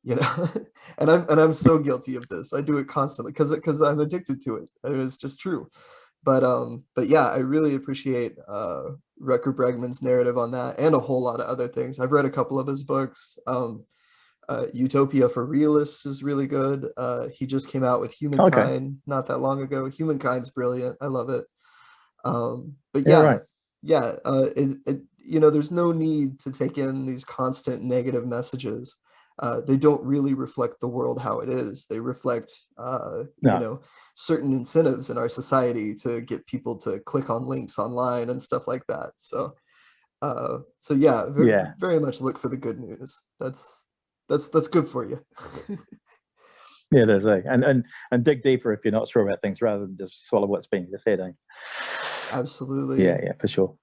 you know. And I'm so guilty of this. I do it constantly because I'm addicted to it. It's just true. But yeah, I really appreciate Rutger Bregman's narrative on that, and a whole lot of other things. I've read a couple of his books. Utopia for Realists is really good. He just came out with Humankind not that long ago. Humankind's brilliant. I love it. But Yeah, yeah, right. yeah, you know, there's no need to take in these constant negative messages. They don't really reflect the world how it is. They reflect, you No. know, certain incentives in our society to get people to click on links online and stuff like that. So, so yeah, Yeah. very much look for the good news. That's good for you. Yeah, it is. And dig deeper if you're not sure about things, rather than just swallow what's being said. Absolutely. Yeah, for sure.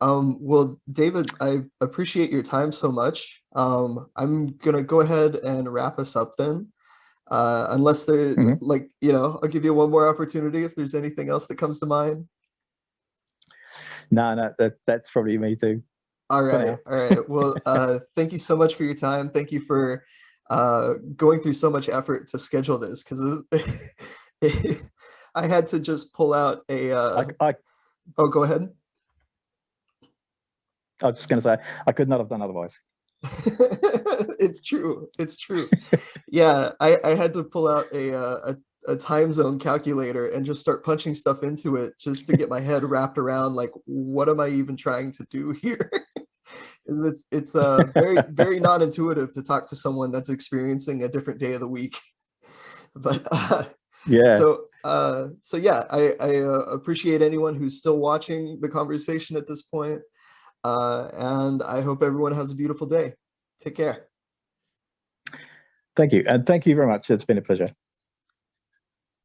Well, David, I appreciate your time so much. I'm gonna go ahead and wrap us up then. Unless there, like, you know, I'll give you one more opportunity if there's anything else that comes to mind. No, that's probably me too. All right, all right. Well, thank you so much for your time. Thank you for going through so much effort to schedule this, because I had to just pull out a. Oh, go ahead. I was just going to say, I could not have done otherwise. It's true. It's true. Yeah, I had to pull out a time zone calculator and just start punching stuff into it just to get my head wrapped around like, what am I even trying to do here? It's very non-intuitive to talk to someone that's experiencing a different day of the week. But yeah. So yeah, I appreciate anyone who's still watching the conversation at this point. And I hope everyone has a beautiful day. Take care. Thank you. And thank you very much. It's been a pleasure.